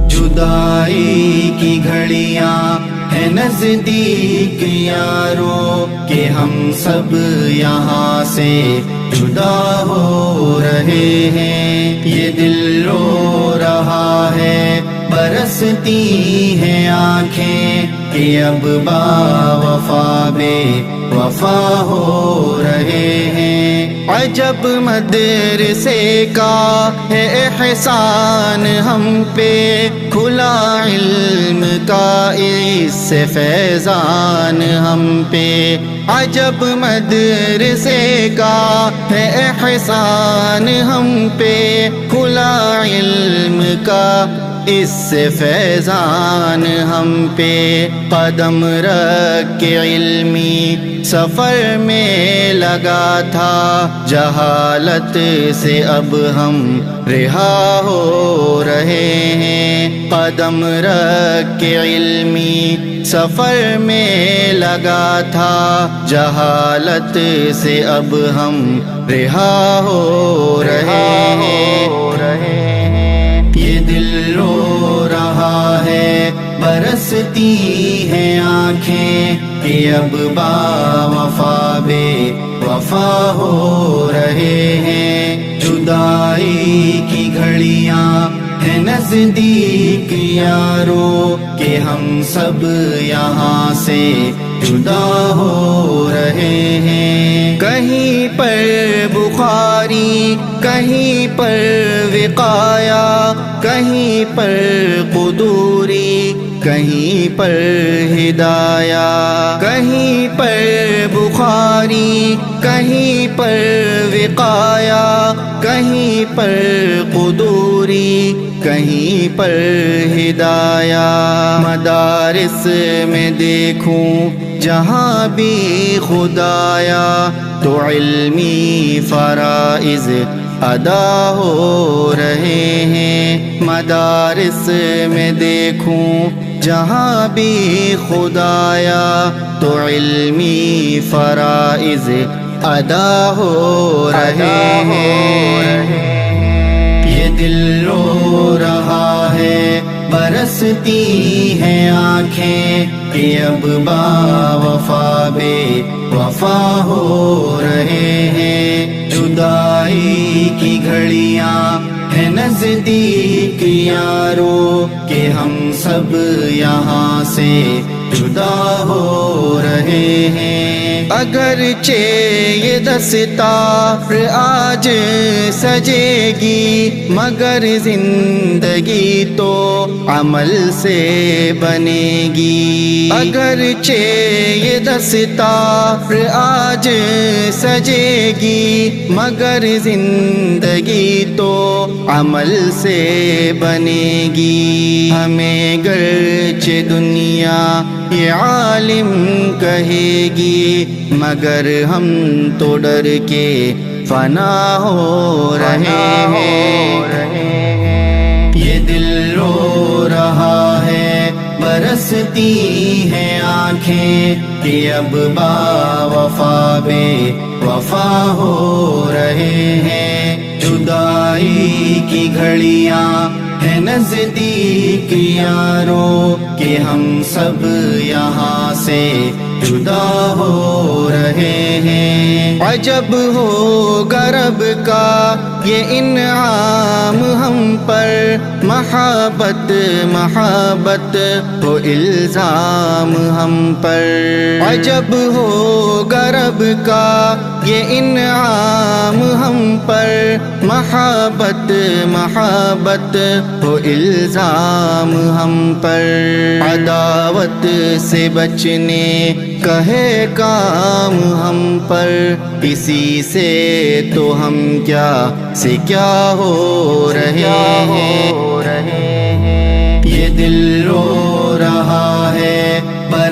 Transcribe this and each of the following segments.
جدائی کی گھڑیاں ہیں نزدیک یارو کہ ہم سب یہاں سے جدا ہو رہے ہیں. یہ دل رو رہا ہے برستی ہیں آنکھیں کہ اب با وفا بے وفا ہو رہے ہیں. عجب مدرسے کا ہے احسان ہم پہ، کھلا علم کا اس سے فیضان ہم پہ. عجب مدرسے کا ہے احسان ہم پہ، کھلا علم کا اس سے فیضان ہم پہ. قدم رکھ کے علمی سفر میں لگا تھا، جہالت سے اب ہم رہا ہو رہے ہیں. قدم رکھ کے علمی سفر میں لگا تھا، جہالت سے اب ہم رہا ہو رہے ہیں. یہ دل رو رہا ہے برستی ہیں آنکھیں کہ اب با وفا بے وفا ہو رہے ہیں. جدائی کی گھڑیاں ہیں نزدیک یارو کہ ہم سب یہاں سے جدا ہو رہے ہیں. کہیں پر بخاری، کہیں پر وقایا، کہیں پر قدوری، کہیں پر ہدایہ. کہیں پر بخاری، کہیں پر وقایا، کہیں پر قدوری، کہیں پر ہدایہ. مدارس میں دیکھوں جہاں بھی خدایا، تو علمی فرائض ادا ہو رہے ہیں. مدارس میں دیکھوں جہاں بھی خدایا، تو علمی فرائض ادا ہو رہے ہیں. یہ دل رو رہا ہے برستی ہیں آنکھیں کہ اب با وفا بے وفا ہو رہے ہیں. جدائی کی گھڑیاں ہیں نزدیک یارو کہ ہم سب یہاں سے جدا ہو رہے ہیں. اگرچہ یہ دستار آج سجے گی، مگر زندگی تو عمل سے بنے گی. اگرچہ یہ دستار آج سجے گی، مگر زندگی تو عمل سے بنے گی. ہمیں گرچہ دنیا یہ عالم کہے گی، مگر ہم تو ڈر کے فنا ہو رہے ہیں. یہ دل رو رہا ہے برستی ہیں آنکھیں کہ اب با وفا بے وفا ہو رہے ہیں. جدائی کی گھڑیاں ہیں نزدیک یارو کہ ہم سب یہاں سے جدا ہو رہے ہیں. عجب ہوگا رب کا یہ انعام ہم پر، محبت محبت ہو الزام ہم پر. عجب ہوگا رب کا یہ انعام ہم پر، محبت محبت ہو الزام ہم پر. عداوت سے بچنے کا ہے کام ہم پر، اسی سے تو ہم کیا سے کیا ہو رہے ہیں. یہ دل رو رہا ہے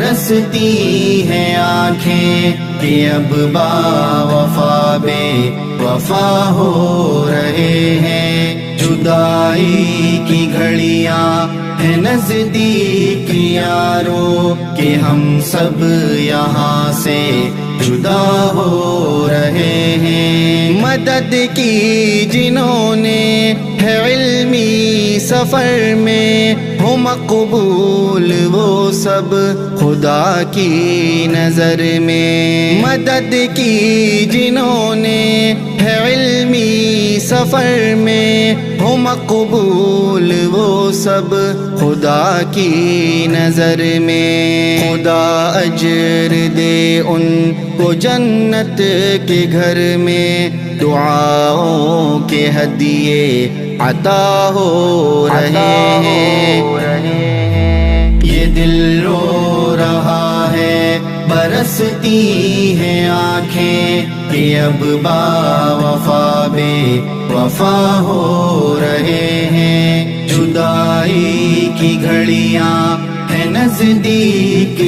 برستی ہیں آنکھیں کہ اب با وفا بے وفا ہو رہے ہیں. جدائی کی گھڑیاں ہیں نزدیک یارو کہ ہم سب یہاں سے جدا ہو رہے ہیں. مدد کی جنہوں نے ہے علمی سفر میں ہو مقبول وہ سب خدا کی نظر میں. مدد کی جنہوں نے ہے علمی سفر میں ہو مقبول وہ سب خدا کی نظر میں. خدا اجر دے ان کو جنت کے گھر میں دعاؤں کے ہدیے عطا ہو رہے ہیں. یہ دل رو رہا ہے برستی ہیں آنکھیں کہ اب با وفا بے وفا ہو رہے ہیں. جدائی کی گھڑیاں ہیں نزدیک.